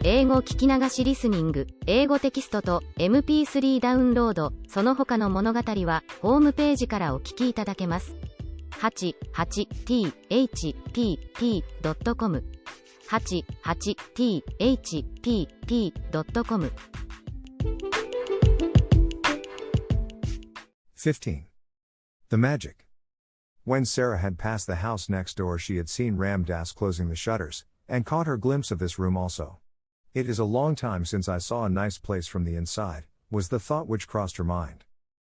英語聞き流しリスニング、英語テキストと MP3 ダウンロード、その他の物語はホームページからお聞きいただけます。88thpp.com 88thpp.com 15. The Magic. When Sarah had passed the house next door, she had seen Ram Dass closing the shutters, and caught her glimpse of this room also. It is a long time since I saw a nice place from the inside, was the thought which crossed her mind.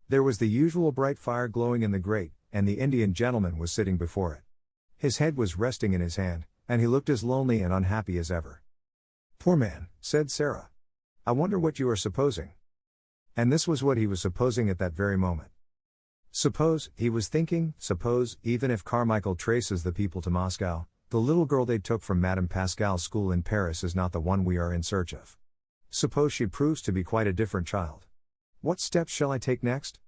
There was the usual bright fire glowing in the grate, and the Indian gentleman was sitting before it. His head was resting in his hand, and he looked as lonely and unhappy as ever. "Poor man," said Sarah. "I wonder what you are supposing." And this was what he was supposing at that very moment. Suppose, he was thinking, suppose, even if Carmichael traces the people to Moscow, the little girl they took from Madame Pascal's school in Paris is not the one we are in search of. Suppose she proves to be quite a different child. What steps shall I take next?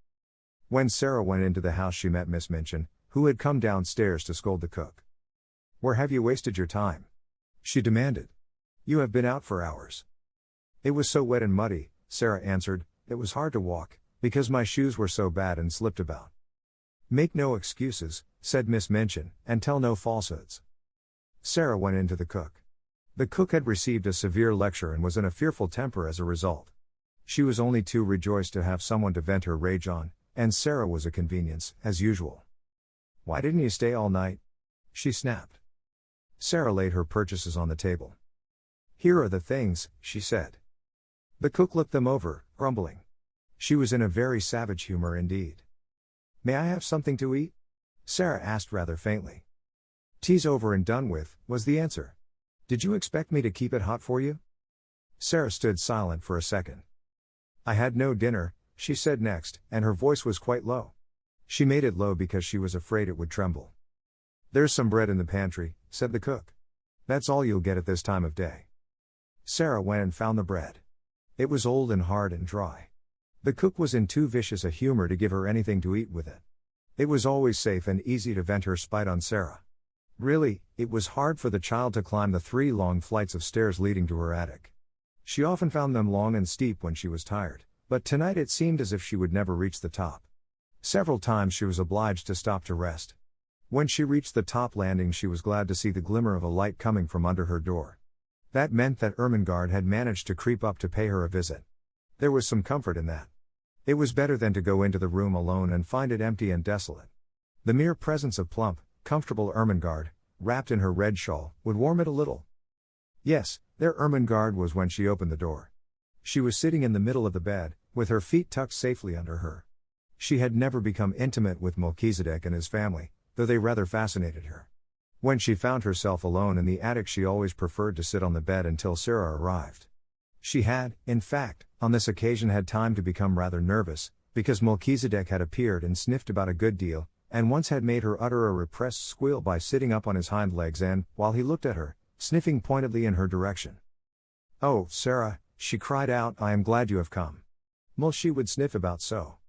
When Sarah went into the house, she met Miss Minchin, who had come downstairs to scold the cook. "Where have you wasted your time?" she demanded. "You have been out for hours." "It was so wet and muddy," Sarah answered, "it was hard to walk, because my shoes were so bad and slipped about." "Make no excuses," said Miss Minchin, "and tell no falsehoods." Sarah went in to the cook. The cook had received a severe lecture and was in a fearful temper as a result. She was only too rejoiced to have someone to vent her rage on, and Sarah was a convenience, as usual. "Why didn't you stay all night?" she snapped. Sarah laid her purchases on the table. "Here are the things," she said. The cook looked them over, grumbling. She was in a very savage humor indeed. "May I have something to eat?" Sarah asked rather faintly. "Tea's over and done with," was the answer. "Did you expect me to keep it hot for you?" Sarah stood silent for a second. "I had no dinner," she said next, and her voice was quite low. She made it low because she was afraid it would tremble. "There's some bread in the pantry," said the cook. "That's all you'll get at this time of day." Sarah went and found the bread. It was old and hard and dry. The cook was in too vicious a humor to give her anything to eat with it. It was always safe and easy to vent her spite on Sarah. Really, it was hard for the child to climb the 3 long flights of stairs leading to her attic. She often found them long and steep when she was tired, but tonight it seemed as if she would never reach the top. Several times she was obliged to stop to rest. When she reached the top landing, she was glad to see the glimmer of a light coming from under her door. That meant that Ermengarde had managed to creep up to pay her a visit. There was some comfort in that. It was better than to go into the room alone and find it empty and desolate. The mere presence of plump, comfortable Ermengarde, wrapped in her red shawl, would warm it a little. Yes, there Ermengarde was when she opened the door. She was sitting in the middle of the bed, with her feet tucked safely under her. She had never become intimate with Melchizedek and his family, though they rather fascinated her. When she found herself alone in the attic, she always preferred to sit on the bed until Sarah arrived. She had, in fact, on this occasion had time to become rather nervous, because Melchizedek had appeared and sniffed about a good deal, and once had made her utter a repressed squeal by sitting up on his hind legs and, while he looked at her, sniffing pointedly in her direction. "Oh, Sarah," she cried out, "I am glad you have come." She would sniff about so.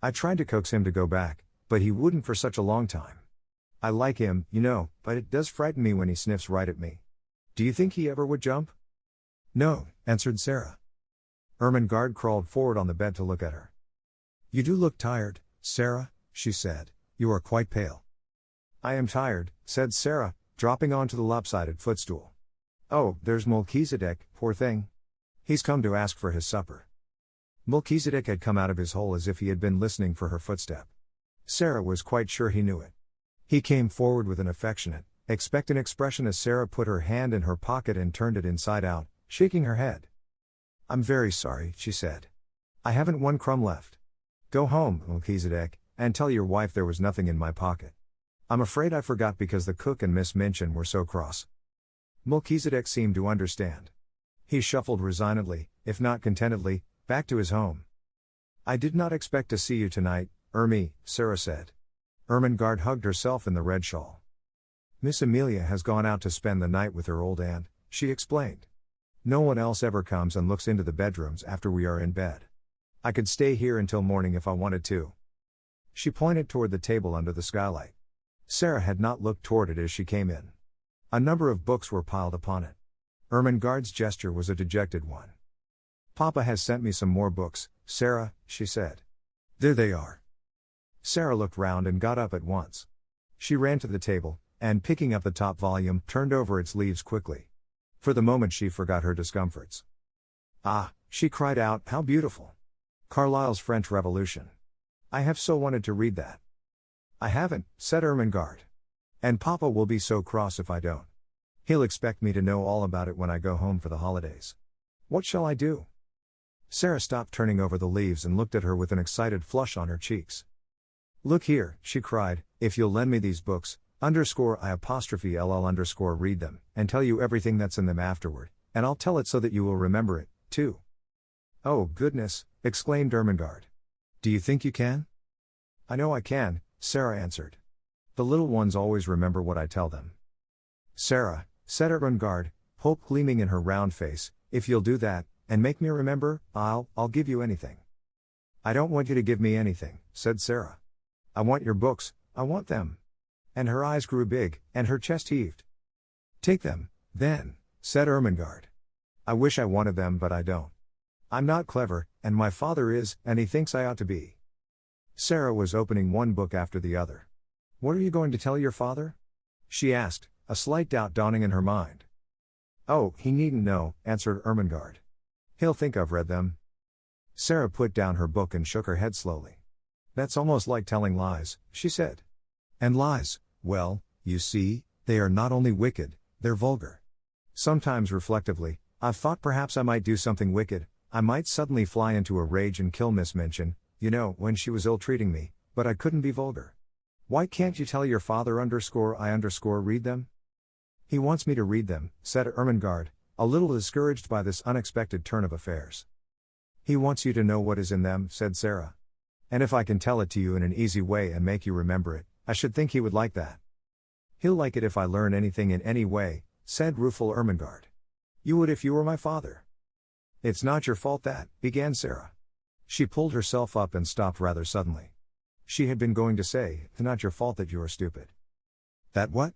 I tried to coax him to go back, but he wouldn't for such a long time. I like him, you know, but it does frighten me when he sniffs right at me. Do you think he ever would jump? "No," answered Sarah. Ermengarde crawled forward on the bed to look at her. "You do look tired, Sarah," she said. "You are quite pale." "I am tired," said Sarah, dropping onto the lopsided footstool. "Oh, there's Melchizedek, poor thing. He's come to ask for his supper." Melchizedek had come out of his hole as if he had been listening for her footstep. Sarah was quite sure he knew it. He came forward with an affectionate, expectant expression as Sarah put her hand in her pocket and turned it inside out, shaking her head. "I'm very sorry," she said. "I haven't one crumb left. Go home, Melchizedek, and tell your wife there was nothing in my pocket. I'm afraid I forgot because the cook and Miss Minchin were so cross." Melchizedek seemed to understand. He shuffled resignedly, if not contentedly, back to his home. "I did not expect to see you tonight, Sarah said. Ermengarde hugged herself in the red shawl. "Miss Amelia has gone out to spend the night with her old aunt," she explained. "No one else ever comes and looks into the bedrooms after we are in bed. I could stay here until morning if I wanted to." She pointed toward the table under the skylight. Sarah had not looked toward it as she came in. A number of books were piled upon it. Ermengarde's gesture was a dejected one. Papa has sent me some more books, Sarah, she said. There they are. Sarah looked round and got up at once. She ran to the table, and picking up the top volume, turned over its leaves quickly. For the moment she forgot her discomforts. Ah, she cried out, how beautiful! Carlyle's French Revolution. I have so wanted to read that. I haven't, said Ermengarde. And Papa will be so cross if I don't. He'll expect me to know all about it when I go home for the holidays. What shall I do? Sarah stopped turning over the leaves and looked at her with an excited flush on her cheeks. Look here, she cried, if you'll lend me these books, _I_LL_ read them, and tell you everything that's in them afterward, and I'll tell it so that you will remember it, too. Oh, goodness, exclaimed Ermengarde. Do you think you can? I know I can, Sarah answered. The little ones always remember what I tell them. Sarah, said Ermengarde, hope gleaming in her round face, if you'll do that, and make me remember, I'll give you anything. I don't want you to give me anything, said Sarah. I want your books, I want them. And her eyes grew big, and her chest heaved. Take them, then, said Ermengarde. I wish I wanted them but I don't. I'm not clever, and my father is, and he thinks I ought to be. Sarah was opening one book after the other. What are you going to tell your father? She asked, a slight doubt dawning in her mind. Oh, he needn't know, answered Ermengarde. He'll think I've read them. Sarah put down her book and shook her head slowly. That's almost like telling lies, she said. And lies, well, you see, they are not only wicked, they're vulgar. Sometimes reflectively, I've thought perhaps I might do something wicked. I might suddenly fly into a rage and kill Miss Minchin, you know, when she was ill-treating me, but I couldn't be vulgar. Why can't you tell your father _I_ read them? He wants me to read them, said Ermengarde, a little discouraged by this unexpected turn of affairs. He wants you to know what is in them, said Sarah. And if I can tell it to you in an easy way and make you remember it, I should think he would like that. He'll like it if I learn anything in any way, said rueful Ermengarde. You would if you were my father. It's not your fault that, began Sarah. She pulled herself up and stopped rather suddenly. She had been going to say, it's not your fault that you are stupid. That what?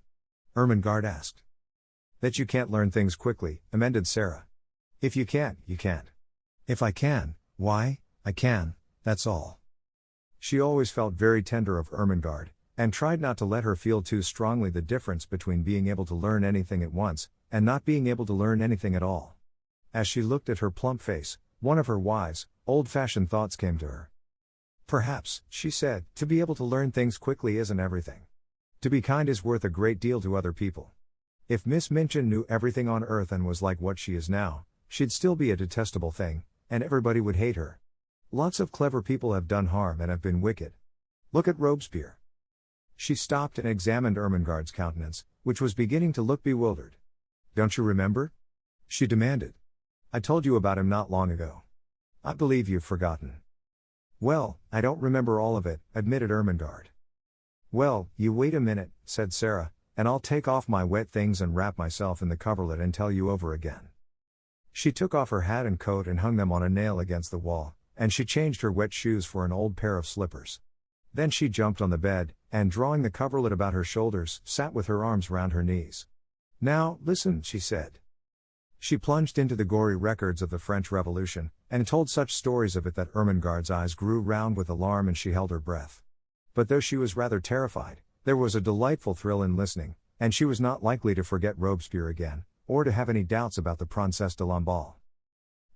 Ermengarde asked. That you can't learn things quickly, amended Sarah. If you can't, you can't. If I can, why, I can, that's all. She always felt very tender of Ermengarde, and tried not to let her feel too strongly the difference between being able to learn anything at once, and not being able to learn anything at all. As she looked at her plump face, one of her wise, old-fashioned thoughts came to her. Perhaps, she said, to be able to learn things quickly isn't everything. To be kind is worth a great deal to other people. If Miss Minchin knew everything on earth and was like what she is now, she'd still be a detestable thing, and everybody would hate her. Lots of clever people have done harm and have been wicked. Look at Robespierre. She stopped and examined Ermengarde's countenance, which was beginning to look bewildered. Don't you remember? She demanded. I told you about him not long ago. I believe you've forgotten. Well, I don't remember all of it, admitted Ermengarde. Well, you wait a minute, said Sarah, and I'll take off my wet things and wrap myself in the coverlet and tell you over again. She took off her hat and coat and hung them on a nail against the wall, and she changed her wet shoes for an old pair of slippers. Then she jumped on the bed, and drawing the coverlet about her shoulders, sat with her arms round her knees. Now, listen, she said. She plunged into the gory records of the French Revolution, and told such stories of it that Ermengarde's eyes grew round with alarm and she held her breath. But though she was rather terrified, there was a delightful thrill in listening, and she was not likely to forget Robespierre again, or to have any doubts about the Princesse de Lamballe.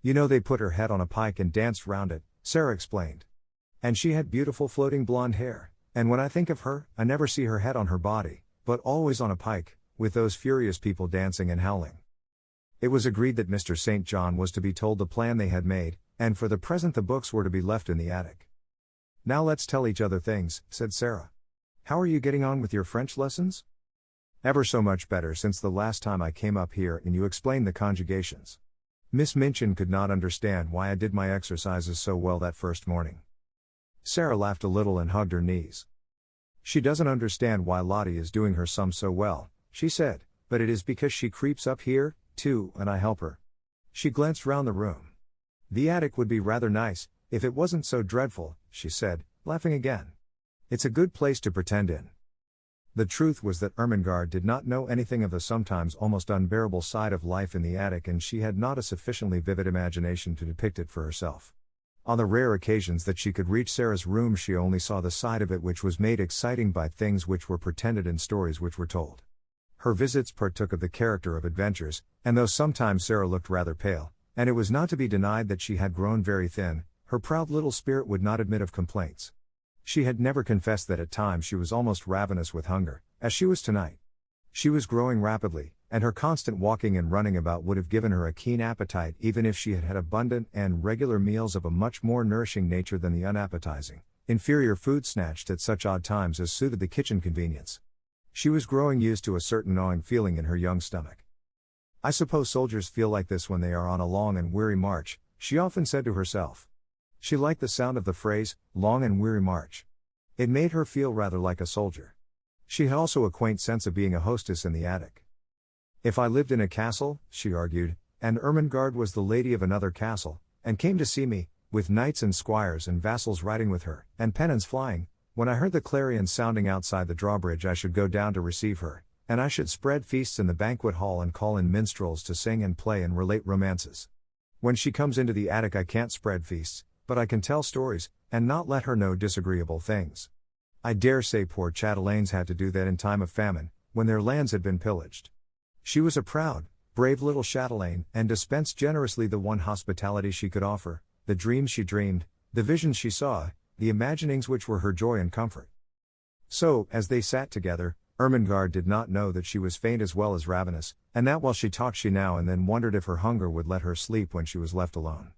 You know they put her head on a pike and danced round it, Sarah explained. And she had beautiful floating blonde hair, and when I think of her, I never see her head on her body, but always on a pike, with those furious people dancing and howling. It was agreed that Mr. St. John was to be told the plan they had made, and for the present the books were to be left in the attic. Now let's tell each other things, said Sarah. How are you getting on with your French lessons? Ever so much better since the last time I came up here and you explained the conjugations. Miss Minchin could not understand why I did my exercises so well that first morning. Sarah laughed a little and hugged her knees. She doesn't understand why Lottie is doing her sums so well, she said, but it is because she creeps up here, too, and I help her. She glanced round the room. The attic would be rather nice, if it wasn't so dreadful, she said, laughing again. It's a good place to pretend in. The truth was that Ermengarde did not know anything of the sometimes almost unbearable side of life in the attic, and she had not a sufficiently vivid imagination to depict it for herself. On the rare occasions that she could reach Sarah's room, she only saw the side of it which was made exciting by things which were pretended and stories which were told. Her visits partook of the character of adventures, and though sometimes Sarah looked rather pale, and it was not to be denied that she had grown very thin, her proud little spirit would not admit of complaints. She had never confessed that at times she was almost ravenous with hunger, as she was tonight. She was growing rapidly, and her constant walking and running about would have given her a keen appetite even if she had had abundant and regular meals of a much more nourishing nature than the unappetizing, inferior food snatched at such odd times as suited the kitchen convenience. She was growing used to a certain gnawing feeling in her young stomach. "I suppose soldiers feel like this when they are on a long and weary march," she often said to herself. She liked the sound of the phrase, long and weary march. It made her feel rather like a soldier. She had also a quaint sense of being a hostess in the attic. "If I lived in a castle," she argued, "and Ermengarde was the lady of another castle, and came to see me, with knights and squires and vassals riding with her, and pennons flying, when I heard the clarion sounding outside the drawbridge I should go down to receive her, and I should spread feasts in the banquet hall and call in minstrels to sing and play and relate romances. When she comes into the attic I can't spread feasts, but I can tell stories, and not let her know disagreeable things. I dare say poor chatelaines had to do that in time of famine, when their lands had been pillaged." She was a proud, brave little chatelaine, and dispensed generously the one hospitality she could offer, the dreams she dreamed, the visions she saw, the imaginings which were her joy and comfort. So, as they sat together, Ermengarde did not know that she was faint as well as ravenous, and that while she talked she now and then wondered if her hunger would let her sleep when she was left alone.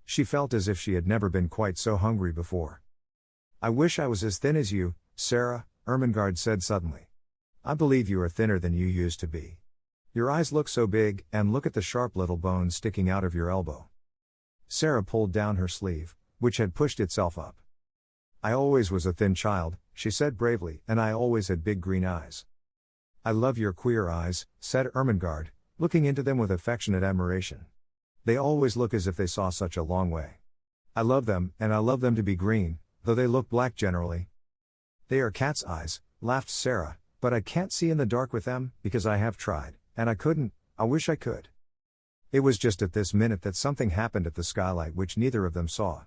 She felt as if she had never been quite so hungry before. "I wish I was as thin as you, Sarah," Ermengarde said suddenly. "I believe you are thinner than you used to be. Your eyes look so big, and look at the sharp little bones sticking out of your elbow." Sarah pulled down her sleeve, which had pushed itself up. "I always was a thin child," she said bravely, "and I always had big green eyes." "I love your queer eyes," said Ermengarde, looking into them with affectionate admiration. "They always look as if they saw such a long way. I love them, and I love them to be green, though they look black generally." "They are cat's eyes," laughed Sarah, "but I can't see in the dark with them, because I have tried, and I couldn't. I wish I could." It was just at this minute that something happened at the skylight which neither of them saw.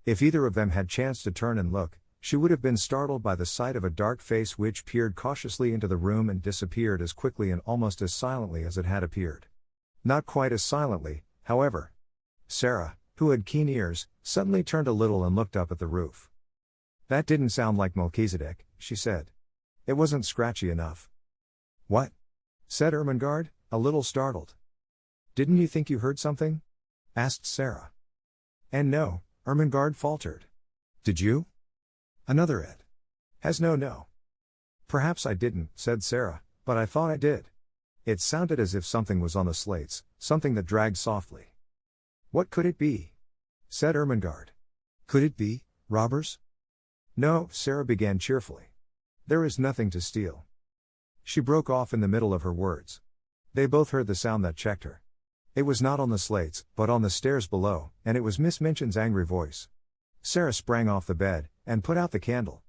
If either of them had chanced to turn and look, she would have been startled by the sight of a dark face which peered cautiously into the room and disappeared as quickly and almost as silently as it had appeared. Not quite as silently, however. Sarah, who had keen ears, suddenly turned a little and looked up at the roof. "That didn't sound like Melchizedek," she said. "It wasn't scratchy enough." "What?" said Ermengarde, a little startled. "Didn't you think you heard something?" asked Sarah. "And no," Ermengarde faltered. "Did you?" "Another it. Has no. Perhaps I didn't," said Sarah, "but I thought I did. It sounded as if something was on the slates, something that dragged softly." "What could it be?" said Ermengarde. "Could it be robbers?" "No," Sarah began cheerfully. "There is nothing to steal." She broke off in the middle of her words. They both heard the sound that checked her. It was not on the slates, but on the stairs below, and it was Miss Minchin's angry voice. Sarah sprang off the bed, and put out the candle.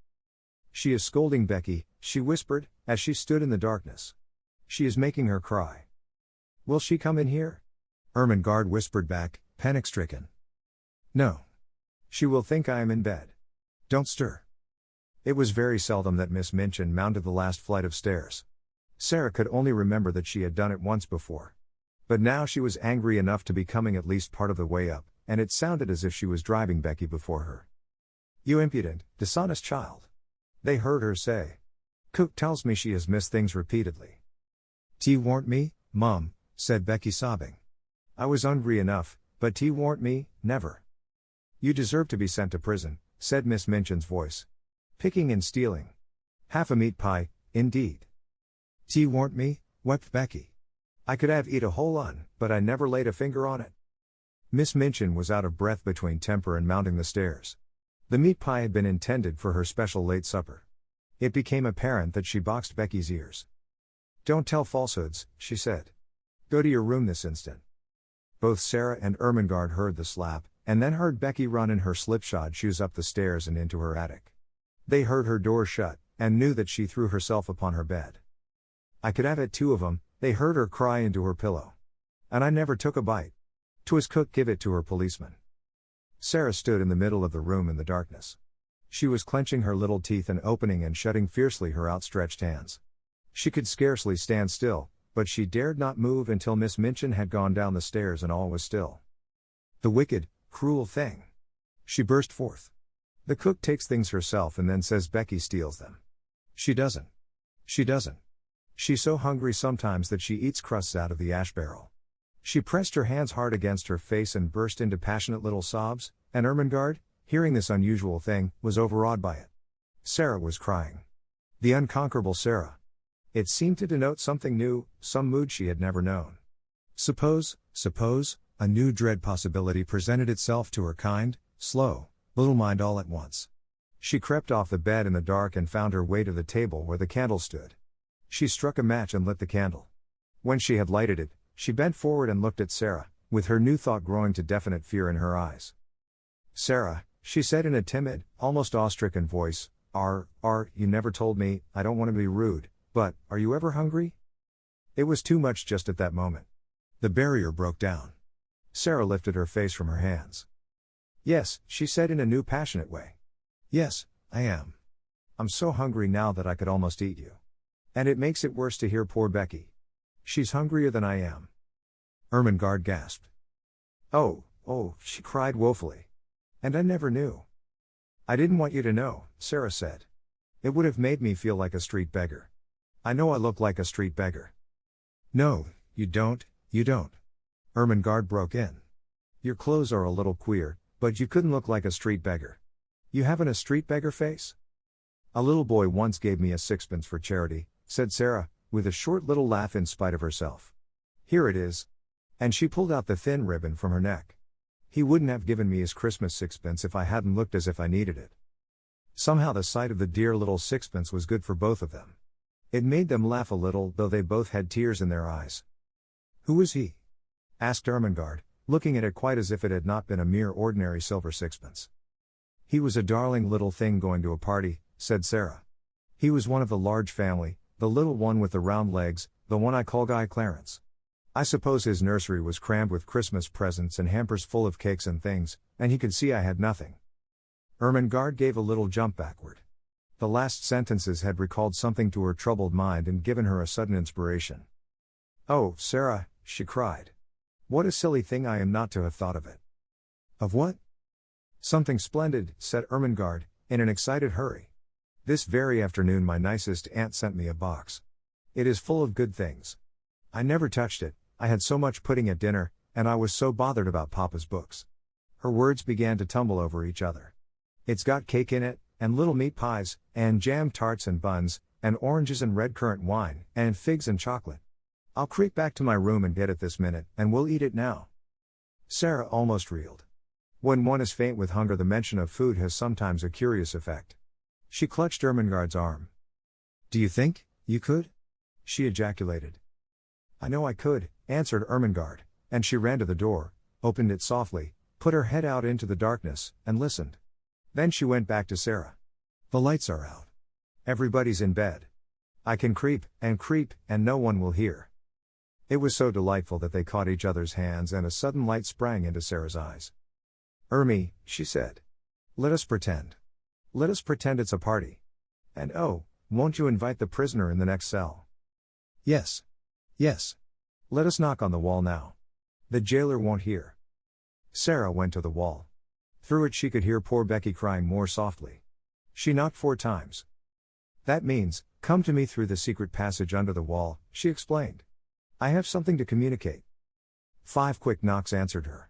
"She is scolding Becky," she whispered, as she stood in the darkness. "She is making her cry." "Will she come in here?" Ermengarde whispered back, panic-stricken. "No. She will think I am in bed. Don't stir." It was very seldom that Miss Minchin mounted the last flight of stairs. Sarah could only remember that she had done it once before. But now she was angry enough to be coming at least part of the way up, and it sounded as if she was driving Becky before her. "You impudent, dishonest child," they heard her say. "Cook tells me she has missed things repeatedly." "T warn't me, Mum," said Becky sobbing. "I was hungry enough, but T warn't me, never." "You deserve to be sent to prison," said Miss Minchin's voice. "Picking and stealing. Half a meat pie, indeed." "T warn't me," wept Becky. "I could have eat a whole un, but I never laid a finger on it." Miss Minchin was out of breath between temper and mounting the stairs. The meat pie had been intended for her special late supper. It became apparent that she boxed Becky's ears. "Don't tell falsehoods," she said. "Go to your room this instant." Both Sarah and Ermengarde heard the slap, and then heard Becky run in her slipshod shoes up the stairs and into her attic. They heard her door shut, and knew that she threw herself upon her bed. I could have it 2 of 'em, they heard her cry into her pillow. And I never took a bite. 'Twas cook give it to her policeman. Sarah stood in the middle of the room in the darkness. She was clenching her little teeth and opening and shutting fiercely her outstretched hands. She could scarcely stand still, but she dared not move until Miss Minchin had gone down the stairs and all was still. The wicked, cruel thing! She burst forth. The cook takes things herself and then says Becky steals them. She doesn't. She doesn't. She's so hungry sometimes that she eats crusts out of the ash barrel. She pressed her hands hard against her face and burst into passionate little sobs, and Ermengarde, hearing this unusual thing, was overawed by it. Sarah was crying. The unconquerable Sarah. It seemed to denote something new, some mood she had never known. Suppose, a new dread possibility presented itself to her kind, slow, little mind all at once. She crept off the bed in the dark and found her way to the table where the candle stood. She struck a match and lit the candle. When she had lighted it, she bent forward and looked at Sarah, with her new thought growing to definite fear in her eyes. Sarah, she said in a timid, almost awe-stricken voice, you never told me, I don't want to be rude, but, are you ever hungry? It was too much just at that moment. The barrier broke down. Sarah lifted her face from her hands. Yes, she said in a new passionate way. Yes, I am. I'm so hungry now that I could almost eat you. And it makes it worse to hear poor Becky. She's hungrier than I am. Ermengarde gasped. Oh, she cried woefully. And I never knew. I didn't want you to know, Sarah said. It would have made me feel like a street beggar. I know I look like a street beggar. No, you don't. Ermengarde broke in. Your clothes are a little queer, but you couldn't look like a street beggar. You haven't a street beggar face? A little boy once gave me a 6pence for charity, said Sarah, with a short little laugh in spite of herself. Here it is. And she pulled out the thin ribbon from her neck. He wouldn't have given me his Christmas 6pence if I hadn't looked as if I needed it. Somehow the sight of the dear little 6pence was good for both of them. It made them laugh a little, though they both had tears in their eyes. Who is he? Asked Ermengarde, looking at it quite as if it had not been a mere ordinary silver 6pence. He was a darling little thing going to a party, said Sarah. He was one of the large family, the little one with the round legs, the one I call Guy Clarence. I suppose his nursery was crammed with Christmas presents and hampers full of cakes and things, and he could see I had nothing. Ermengarde gave a little jump backward. The last sentences had recalled something to her troubled mind and given her a sudden inspiration. Oh, Sarah, she cried. What a silly thing I am not to have thought of it. Of what? Something splendid, said Ermengarde, in an excited hurry. This very afternoon my nicest aunt sent me a box. It is full of good things. I never touched it, I had so much pudding at dinner, and I was so bothered about Papa's books. Her words began to tumble over each other. It's got cake in it, and little meat pies, and jam tarts and buns, and oranges and red currant wine, and figs and chocolate. I'll creep back to my room and get it this minute, and we'll eat it now. Sarah almost reeled. When one is faint with hunger, the mention of food has sometimes a curious effect. She clutched Ermengarde's arm. Do you think you could? She ejaculated. I know I could, answered Ermengarde, and she ran to the door, opened it softly, put her head out into the darkness, and listened. Then she went back to Sarah. The lights are out. Everybody's in bed. I can creep, and no one will hear. It was so delightful that they caught each other's hands and a sudden light sprang into Sarah's eyes. Ermi, she said. Let us pretend. Let us pretend it's a party. And oh, won't you invite the prisoner in the next cell? Yes. Yes. Let us knock on the wall now. The jailer won't hear. Sarah went to the wall. Through it she could hear poor Becky crying more softly. She knocked 4 times. That means, come to me through the secret passage under the wall, she explained. I have something to communicate. 5 quick knocks answered her.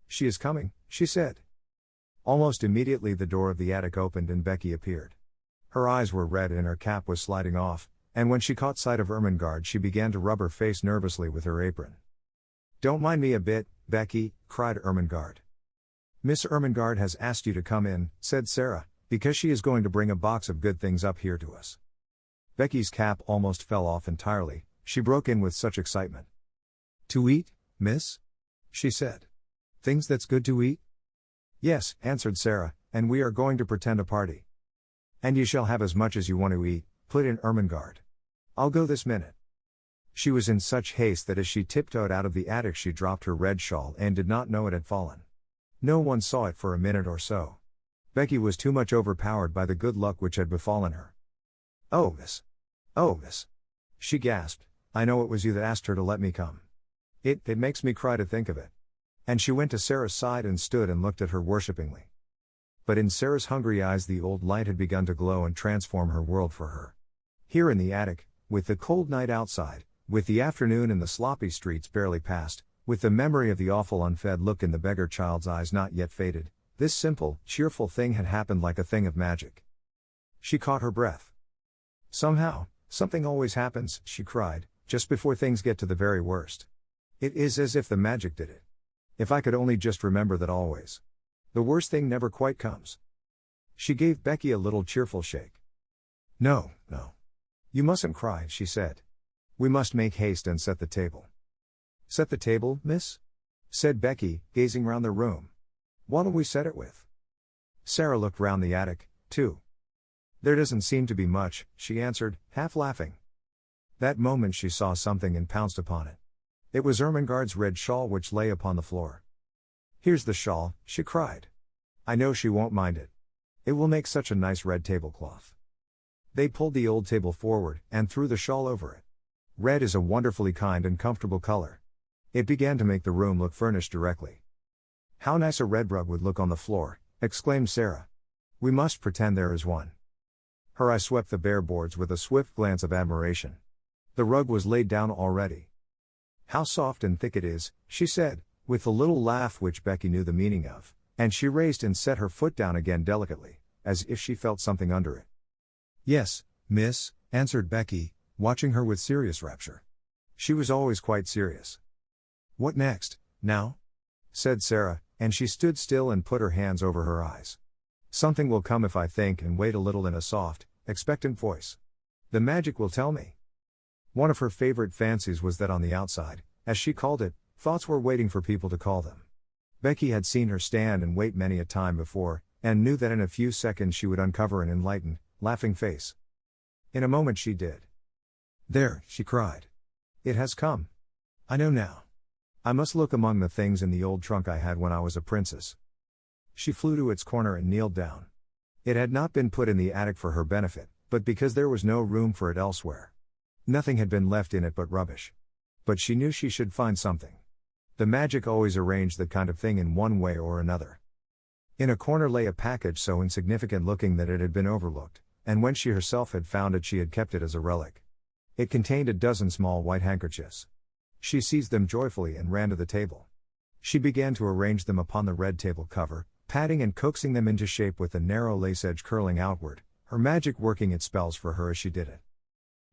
She is coming, she said. Almost immediately the door of the attic opened and Becky appeared. Her eyes were red and her cap was sliding off, and when she caught sight of Ermengarde she began to rub her face nervously with her apron. Don't mind me a bit, Becky, cried Ermengarde. Miss Ermengarde has asked you to come in, said Sarah, because she is going to bring a box of good things up here to us. Becky's cap almost fell off entirely, she broke in with such excitement. To eat, miss? She said. Things that's good to eat? Yes, answered Sarah, and we are going to pretend a party. And you shall have as much as you want to eat, put in Ermengarde. I'll go this minute. She was in such haste that as she tiptoed out of the attic she dropped her red shawl and did not know it had fallen. No one saw it for a minute or so. Becky was too much overpowered by the good luck which had befallen her. Oh, miss. Oh, miss. She gasped, I know it was you that asked her to let me come. It makes me cry to think of it. And she went to Sarah's side and stood and looked at her worshippingly. But in Sarah's hungry eyes the old light had begun to glow and transform her world for her. Here in the attic, with the cold night outside, with the afternoon and the sloppy streets barely past, with the memory of the awful unfed look in the beggar child's eyes not yet faded, this simple, cheerful thing had happened like a thing of magic. She caught her breath. Somehow, something always happens, she cried, just before things get to the very worst. It is as if the magic did it. If I could only just remember that always. The worst thing never quite comes. She gave Becky a little cheerful shake. No. You mustn't cry, she said. We must make haste and set the table. Set the table, miss? Said Becky, gazing round the room. What'll we set it with? Sarah looked round the attic, too. There doesn't seem to be much, she answered, half laughing. That moment she saw something and pounced upon it. It was Ermengarde's red shawl which lay upon the floor. Here's the shawl, she cried. I know she won't mind it. It will make such a nice red tablecloth. They pulled the old table forward, and threw the shawl over it. Red is a wonderfully kind and comfortable color. It began to make the room look furnished directly. How nice a red rug would look on the floor, exclaimed Sarah. We must pretend there is one. Her eye swept the bare boards with a swift glance of admiration. The rug was laid down already. How soft and thick it is, she said, with a little laugh which Becky knew the meaning of, and she raised and set her foot down again delicately, as if she felt something under it. Yes, miss, answered Becky, watching her with serious rapture. She was always quite serious. What next, now? Said Sarah, and she stood still and put her hands over her eyes. Something will come if I think and wait a little in a soft, expectant voice. The magic will tell me. One of her favorite fancies was that on the outside, as she called it, thoughts were waiting for people to call them. Becky had seen her stand and wait many a time before, and knew that in a few seconds she would uncover an enlightened, laughing face. In a moment she did. There, she cried. It has come. I know now. I must look among the things in the old trunk I had when I was a princess. She flew to its corner and kneeled down. It had not been put in the attic for her benefit, but because there was no room for it elsewhere. Nothing had been left in it but rubbish. But she knew she should find something. The magic always arranged that kind of thing in one way or another. In a corner lay a package so insignificant looking that it had been overlooked, and when she herself had found it she had kept it as a relic. It contained a dozen small white handkerchiefs. She seized them joyfully and ran to the table. She began to arrange them upon the red table cover, patting and coaxing them into shape with the narrow lace edge curling outward, her magic working its spells for her as she did it.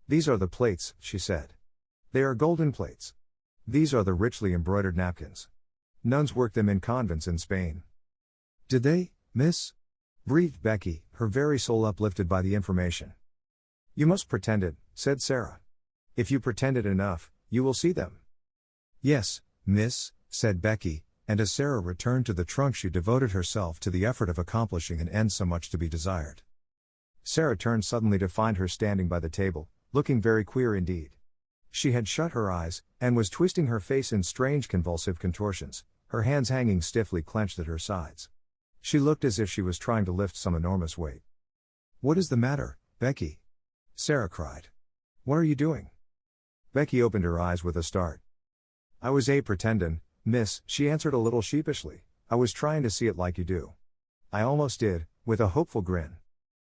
These are the plates, she said. They are golden plates. These are the richly embroidered napkins. Nuns work them in convents in Spain. Did they, miss? Breathed Becky, her very soul uplifted by the information. You must pretend it, said Sarah. If you pretend it enough, you will see them. Yes, miss, said Becky, and as Sarah returned to the trunk she devoted herself to the effort of accomplishing an end so much to be desired. Sarah turned suddenly to find her standing by the table, looking very queer indeed. She had shut her eyes, and was twisting her face in strange convulsive contortions, her hands hanging stiffly clenched at her sides. She looked as if she was trying to lift some enormous weight. What is the matter, Becky? Sarah cried. What are you doing? Becky opened her eyes with a start. I was pretendin', miss, she answered a little sheepishly. I was trying to see it like you do. I almost did, with a hopeful grin.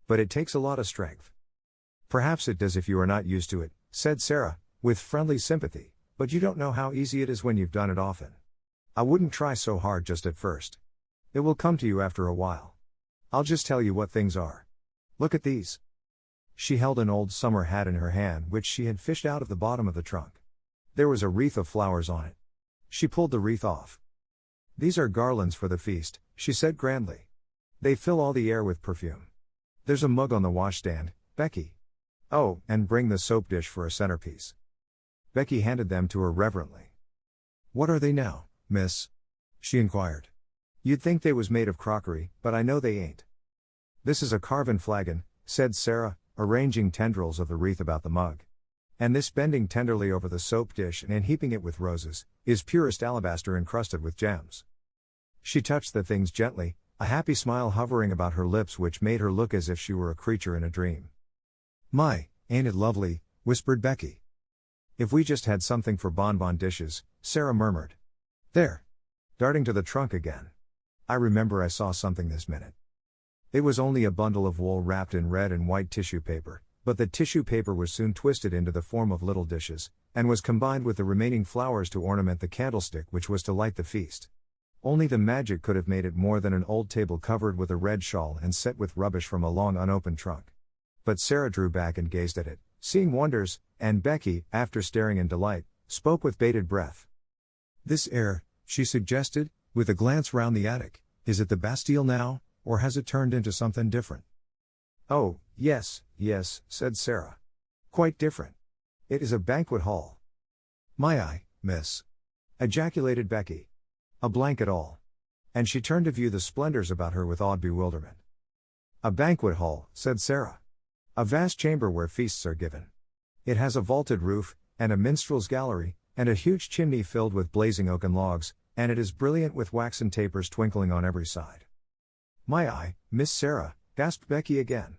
But it takes a lot of strength. Perhaps it does if you are not used to it, said Sarah, with friendly sympathy, but you don't know how easy it is when you've done it often. I wouldn't try so hard just at first. It will come to you after a while. I'll just tell you what things are. Look at these. She held an old summer hat in her hand which she had fished out of the bottom of the trunk. There was a wreath of flowers on it. She pulled the wreath off. These are garlands for the feast, she said grandly. They fill all the air with perfume. There's a mug on the washstand, Becky. Oh, and bring the soap dish for a centerpiece. Becky handed them to her reverently. What are they now, miss? She inquired. You'd think they was made of crockery, but I know they ain't. This is a carven flagon, said Sarah, arranging tendrils of the wreath about the mug. And this, bending tenderly over the soap dish and heaping it with roses, is purest alabaster encrusted with gems. She touched the things gently, a happy smile hovering about her lips which made her look as if she were a creature in a dream. "My, ain't it lovely," whispered Becky. "If we just had something for bonbon dishes," Sarah murmured. "There." Darting to the trunk again. "I remember I saw something this minute." It was only a bundle of wool wrapped in red and white tissue paper, but the tissue paper was soon twisted into the form of little dishes, and was combined with the remaining flowers to ornament the candlestick which was to light the feast. Only the magic could have made it more than an old table covered with a red shawl and set with rubbish from a long unopened trunk. But Sarah drew back and gazed at it, seeing wonders, and Becky, after staring in delight, spoke with bated breath. "This air," she suggested, with a glance round the attic, "is it the Bastille now, or has it turned into something different?" "Oh, yes, yes," said Sarah. "Quite different. It is a banquet hall." "My eye, miss!" ejaculated Becky. "A blanket all." And she turned to view the splendors about her with awed bewilderment. "A banquet hall," said Sarah. "A vast chamber where feasts are given. It has a vaulted roof, and a minstrel's gallery, and a huge chimney filled with blazing oaken logs, and it is brilliant with waxen tapers twinkling on every side." "My eye, Miss Sarah," gasped Becky again.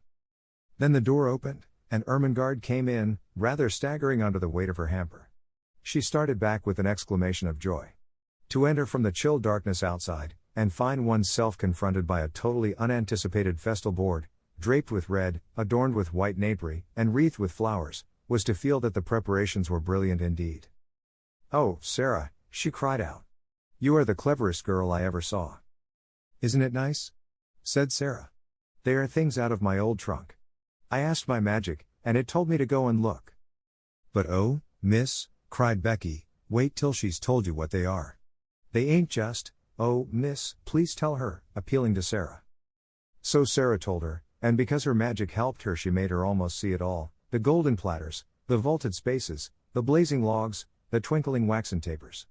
Then the door opened, and Ermengarde came in, rather staggering under the weight of her hamper. She started back with an exclamation of joy. To enter from the chill darkness outside, and find oneself confronted by a totally unanticipated festal board, draped with red, adorned with white napery, and wreathed with flowers, was to feel that the preparations were brilliant indeed. "Oh, Sarah," she cried out. "You are the cleverest girl I ever saw." "Isn't it nice?" said Sarah. "They are things out of my old trunk. I asked my magic, and it told me to go and look." "But oh, miss," cried Becky, "wait till she's told you what they are. They ain't just, oh, miss, please tell her," appealing to Sarah. So Sarah told her, and because her magic helped her she made her almost see it all, the golden platters, the vaulted spaces, the blazing logs, the twinkling waxen tapers.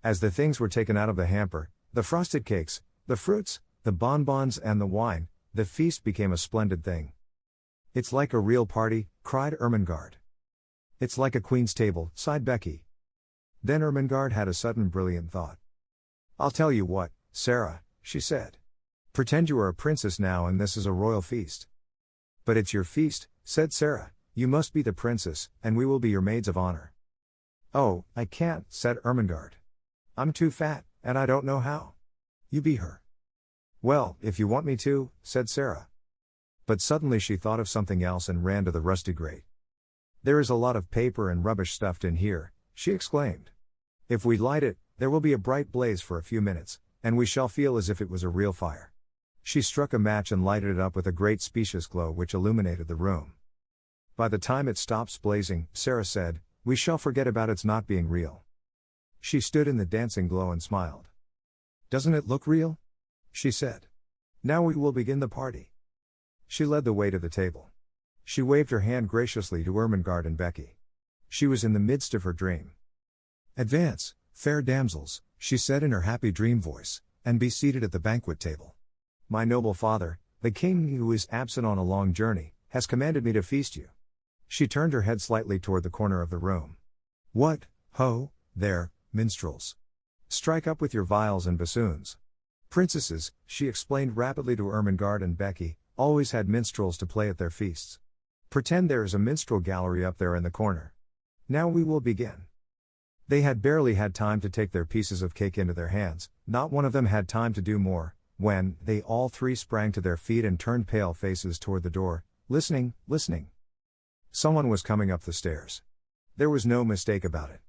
As the things were taken out of the hamper, the frosted cakes, the fruits, the bonbons and the wine, the feast became a splendid thing. "It's like a real party," cried Ermengarde. "It's like a queen's table," sighed Becky. Then Ermengarde had a sudden brilliant thought. "I'll tell you what, Sarah," she said. "Pretend you are a princess now and this is a royal feast." "But it's your feast," said Sarah. "You must be the princess, and we will be your maids of honor." "Oh, I can't," said Ermengarde. "I'm too fat, and I don't know how." "You be her." "Well, if you want me to," said Sarah. But suddenly she thought of something else and ran to the rusty grate. "There is a lot of paper and rubbish stuffed in here," she exclaimed. "If we light it, there will be a bright blaze for a few minutes, and we shall feel as if it was a real fire." She struck a match and lighted it up with a great specious glow which illuminated the room. "By the time it stops blazing," Sarah said, "we shall forget about its not being real." She stood in the dancing glow and smiled. "Doesn't it look real?" she said. "Now we will begin the party." She led the way to the table. She waved her hand graciously to Ermengarde and Becky. She was in the midst of her dream. "Advance, fair damsels," she said in her happy dream voice, "and be seated at the banquet table. My noble father, the king who is absent on a long journey, has commanded me to feast you." She turned her head slightly toward the corner of the room. "What, ho, there, minstrels. Strike up with your viols and bassoons. Princesses," she explained rapidly to Ermengarde and Becky, "always had minstrels to play at their feasts. Pretend there is a minstrel gallery up there in the corner. Now we will begin." They had barely had time to take their pieces of cake into their hands, not one of them had time to do more, when they all three sprang to their feet and turned pale faces toward the door, listening. Someone was coming up the stairs. There was no mistake about it.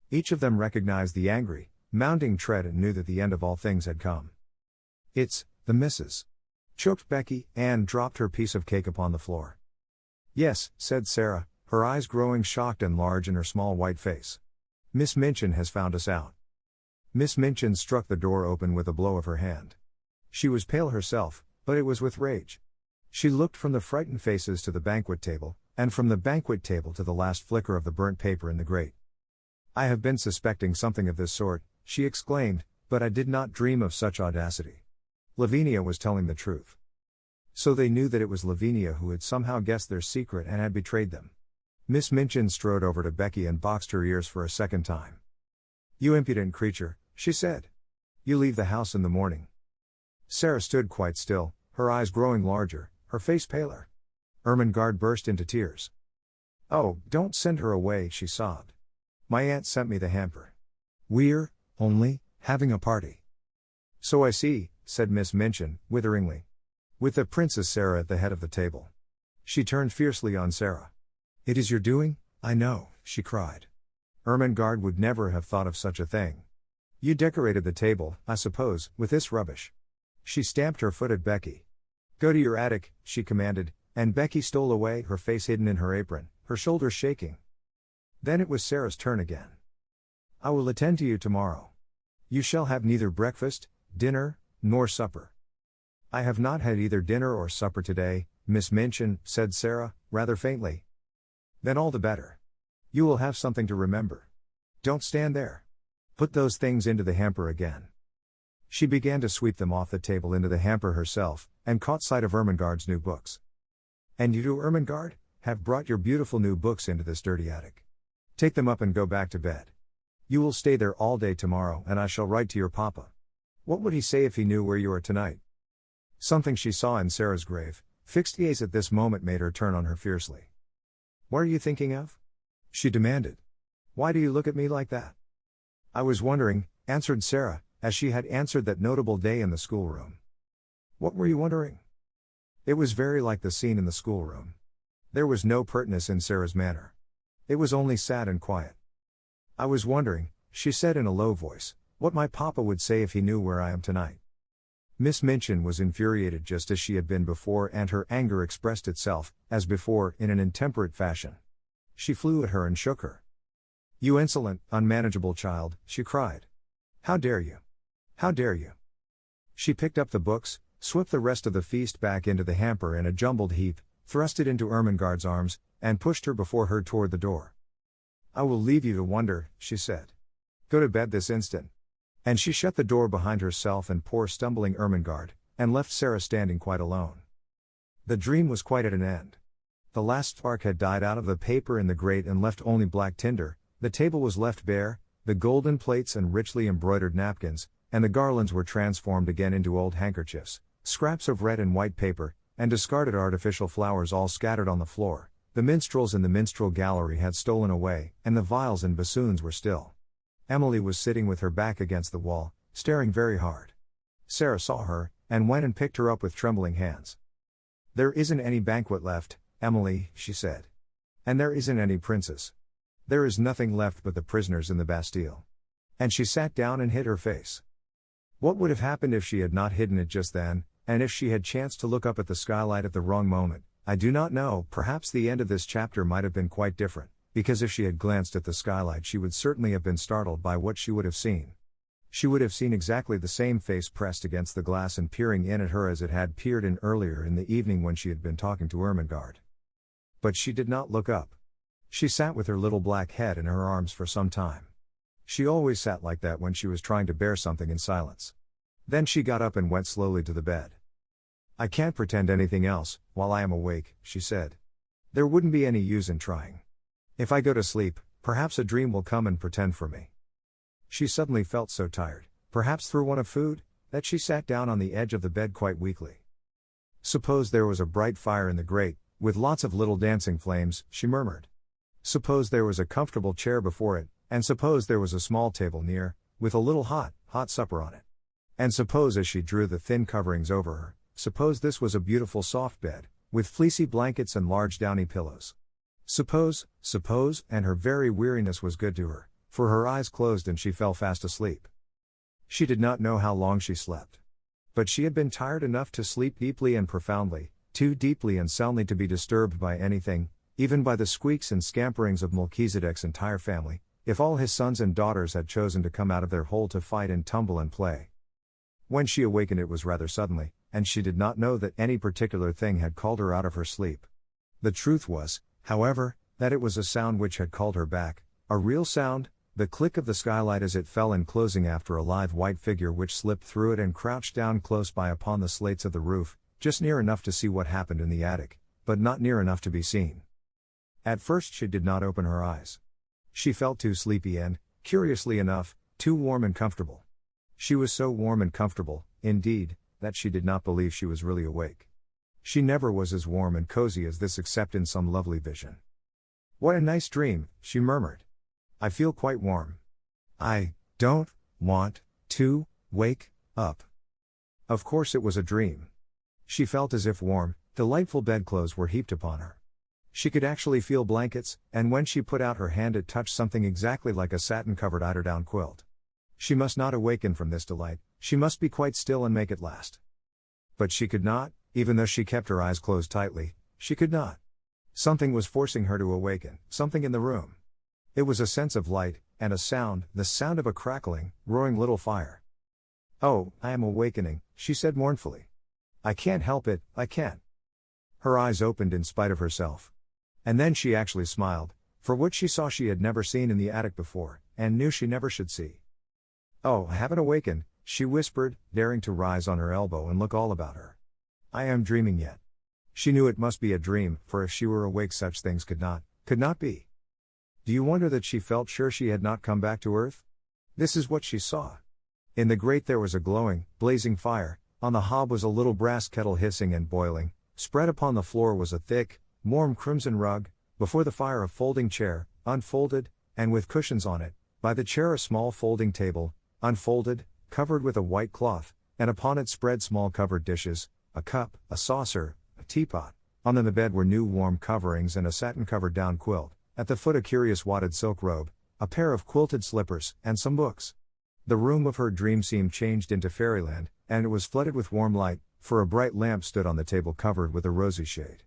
Each of them recognized the angry, mounting tread and knew that the end of all things had come. "It's the missus," choked Becky, and dropped her piece of cake upon the floor. "Yes," said Sarah, her eyes growing shocked and large in her small white face. "Miss Minchin has found us out." Miss Minchin struck the door open with a blow of her hand. She was pale herself, but it was with rage. She looked from the frightened faces to the banquet table, and from the banquet table to the last flicker of the burnt paper in the grate. "I have been suspecting something of this sort," she exclaimed, "but I did not dream of such audacity." Lavinia was telling the truth. So they knew that it was Lavinia who had somehow guessed their secret and had betrayed them. Miss Minchin strode over to Becky and boxed her ears for a second time. "You impudent creature," she said. "You leave the house in the morning." Sarah stood quite still, her eyes growing larger, her face paler. Ermengarde burst into tears. "Oh, don't send her away," she sobbed. "My aunt sent me the hamper. We're only having a party." "So I see," said Miss Minchin, witheringly. With the Princess Sarah at the head of the table. She turned fiercely on Sarah. "It is your doing, I know," she cried. "Ermengarde would never have thought of such a thing. You decorated the table, I suppose, with this rubbish." She stamped her foot at Becky. "Go to your attic," she commanded, and Becky stole away, her face hidden in her apron, her shoulders shaking. Then it was Sarah's turn again. "I will attend to you tomorrow. You shall have neither breakfast, dinner, nor supper." "I have not had either dinner or supper today, Miss Minchin," said Sarah, rather faintly. "Then all the better. You will have something to remember. Don't stand there. Put those things into the hamper again." She began to sweep them off the table into the hamper herself, and caught sight of Ermengarde's new books. "And you too, Ermengarde, have brought your beautiful new books into this dirty attic. Take them up and go back to bed. You will stay there all day tomorrow, and I shall write to your papa. What would he say if he knew where you are tonight?" Something she saw in Sarah's grave, fixed gaze at this moment made her turn on her fiercely. "What are you thinking of?" she demanded. "Why do you look at me like that?" "I was wondering," answered Sarah, as she had answered that notable day in the schoolroom. "What were you wondering?" It was very like the scene in the schoolroom. There was no pertness in Sarah's manner. It was only sad and quiet. "I was wondering," she said in a low voice, "what my papa would say if he knew where I am tonight." Miss Minchin was infuriated just as she had been before, and her anger expressed itself, as before, in an intemperate fashion. She flew at her and shook her. "You insolent, unmanageable child," she cried. "How dare you? How dare you?" She picked up the books, swept the rest of the feast back into the hamper in a jumbled heap, thrust it into Ermengarde's arms, and pushed her before her toward the door. "I will leave you to wonder," she said. "Go to bed this instant." And she shut the door behind herself and poor stumbling Ermengarde, and left Sarah standing quite alone. The dream was quite at an end. The last spark had died out of the paper in the grate and left only black tinder, the table was left bare, the golden plates and richly embroidered napkins, and the garlands were transformed again into old handkerchiefs, scraps of red and white paper, and discarded artificial flowers all scattered on the floor. The minstrels in the minstrel gallery had stolen away, and the viols and bassoons were still. Emily was sitting with her back against the wall, staring very hard. Sarah saw her, and went and picked her up with trembling hands. "There isn't any banquet left, Emily," she said. "And there isn't any princess. There is nothing left but the prisoners in the Bastille." And she sat down and hid her face. What would have happened if she had not hidden it just then, and if she had chanced to look up at the skylight at the wrong moment? I do not know. Perhaps the end of this chapter might have been quite different, because if she had glanced at the skylight she would certainly have been startled by what she would have seen. She would have seen exactly the same face pressed against the glass and peering in at her as it had peered in earlier in the evening when she had been talking to Ermengarde. But she did not look up. She sat with her little black head in her arms for some time. She always sat like that when she was trying to bear something in silence. Then she got up and went slowly to the bed. "I can't pretend anything else, while I am awake," she said. "There wouldn't be any use in trying. If I go to sleep, perhaps a dream will come and pretend for me." She suddenly felt so tired, perhaps through want of food, that she sat down on the edge of the bed quite weakly. "Suppose there was a bright fire in the grate, with lots of little dancing flames," she murmured. "Suppose there was a comfortable chair before it, and suppose there was a small table near, with a little hot supper on it. And suppose, as she drew the thin coverings over her, suppose this was a beautiful soft bed, with fleecy blankets and large downy pillows. Suppose, and her very weariness was good to her, for her eyes closed and she fell fast asleep. She did not know how long she slept. But she had been tired enough to sleep deeply and profoundly, too deeply and soundly to be disturbed by anything, even by the squeaks and scamperings of Melchizedek's entire family, if all his sons and daughters had chosen to come out of their hole to fight and tumble and play. When she awakened it was rather suddenly, and she did not know that any particular thing had called her out of her sleep. The truth was, however, that it was a sound which had called her back, a real sound, the click of the skylight as it fell in closing after a lithe white figure which slipped through it and crouched down close by upon the slates of the roof, just near enough to see what happened in the attic, but not near enough to be seen. At first she did not open her eyes. She felt too sleepy and, curiously enough, too warm and comfortable. She was so warm and comfortable, indeed, that she did not believe she was really awake. She never was as warm and cozy as this except in some lovely vision. "What a nice dream," she murmured. "I feel quite warm. I don't want to wake up." Of course it was a dream. She felt as if warm, delightful bedclothes were heaped upon her. She could actually feel blankets, and when she put out her hand it touched something exactly like a satin-covered eiderdown quilt. She must not awaken from this delight, she must be quite still and make it last. But she could not, even though she kept her eyes closed tightly, she could not. Something was forcing her to awaken, something in the room. It was a sense of light, and a sound, the sound of a crackling, roaring little fire. "Oh, I am awakening," she said mournfully. "I can't help it, I can't." Her eyes opened in spite of herself. And then she actually smiled, for what she saw she had never seen in the attic before, and knew she never should see. "Oh, I haven't awakened," she whispered, daring to rise on her elbow and look all about her. "I am dreaming yet." She knew it must be a dream, for if she were awake such things could not be. Do you wonder that she felt sure she had not come back to earth? This is what she saw. In the grate there was a glowing, blazing fire, on the hob was a little brass kettle hissing and boiling, spread upon the floor was a thick, warm crimson rug, before the fire a folding chair, unfolded, and with cushions on it, by the chair a small folding table, unfolded, covered with a white cloth, and upon it spread small covered dishes, a cup, a saucer, a teapot. On the bed were new warm coverings and a satin-covered down quilt, at the foot a curious wadded silk robe, a pair of quilted slippers, and some books. The room of her dream seemed changed into fairyland, and it was flooded with warm light, for a bright lamp stood on the table covered with a rosy shade.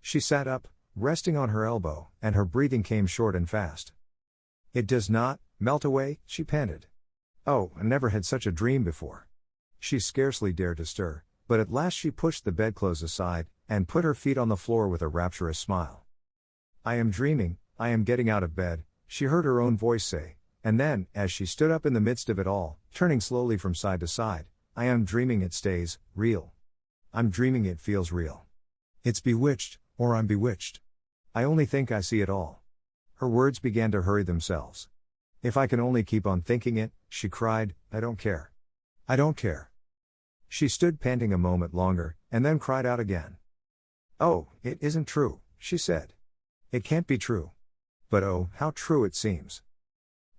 She sat up, resting on her elbow, and her breathing came short and fast. "It does not melt away," she panted. "Oh, I never had such a dream before." She scarcely dared to stir, but at last she pushed the bedclothes aside, and put her feet on the floor with a rapturous smile. "I am dreaming, I am getting out of bed," she heard her own voice say, and then, as she stood up in the midst of it all, turning slowly from side to side, "I am dreaming it stays real. I'm dreaming it feels real. It's bewitched, or I'm bewitched. I only think I see it all." Her words began to hurry themselves. "If I can only keep on thinking it," she cried, "I don't care. I don't care." She stood panting a moment longer, and then cried out again. "Oh, it isn't true," she said. "It can't be true. But oh, how true it seems."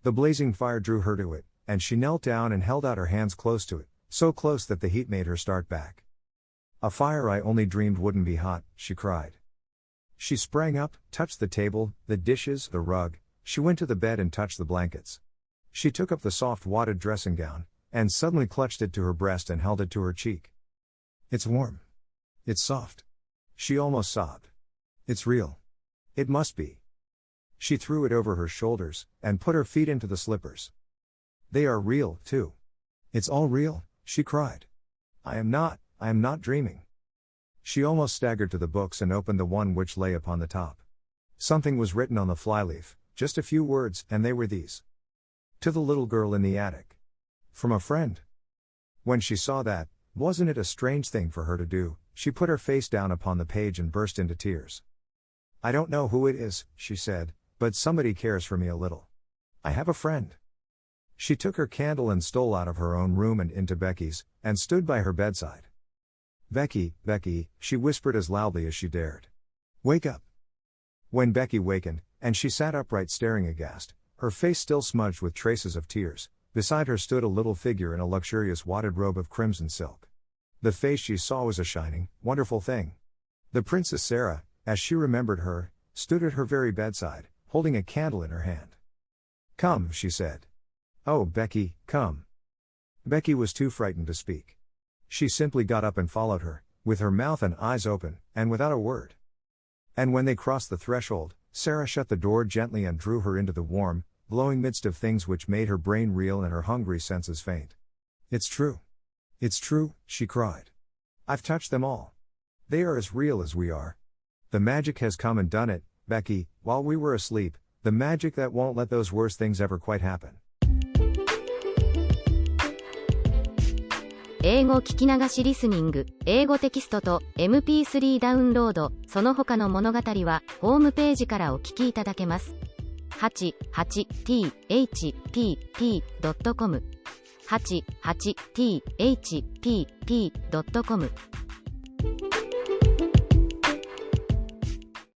The blazing fire drew her to it, and she knelt down and held out her hands close to it, so close that the heat made her start back. "A fire I only dreamed wouldn't be hot," she cried. She sprang up, touched the table, the dishes, the rug, she went to the bed and touched the blankets. She took up the soft wadded dressing gown, and suddenly clutched it to her breast and held it to her cheek. "It's warm. It's soft." She almost sobbed. "It's real. It must be." She threw it over her shoulders, and put her feet into the slippers. "They are real, too. It's all real," she cried. I am not dreaming." She almost staggered to the books and opened the one which lay upon the top. Something was written on the flyleaf, just a few words, and they were these. "To the little girl in the attic. From a friend." When she saw that, wasn't it a strange thing for her to do, she put her face down upon the page and burst into tears. "I don't know who it is," she said, "but somebody cares for me a little. I have a friend." She took her candle and stole out of her own room and into Becky's, and stood by her bedside. "Becky, Becky," she whispered as loudly as she dared. "Wake up." When Becky wakened, and she sat upright staring aghast, her face still smudged with traces of tears, beside her stood a little figure in a luxurious wadded robe of crimson silk. The face she saw was a shining, wonderful thing. The Princess Sarah, as she remembered her, stood at her very bedside, holding a candle in her hand. "Come," she said. "Oh, Becky, come." Becky was too frightened to speak. She simply got up and followed her, with her mouth and eyes open, and without a word. And when they crossed the threshold, Sarah shut the door gently and drew her into the warm, glowing midst of things which made her brain reel and her hungry senses faint. "It's true. It's true," she cried. "I've touched them all. They are as real as we are. The magic has come and done it, Becky, while we were asleep, the magic that won't let those worst things ever quite happen." 英語聞き流しリスニング、英語テキストと MP3 ダウンロード、その他の物語はホームページからお聞きいただけます。88thpp.com 88thpp.com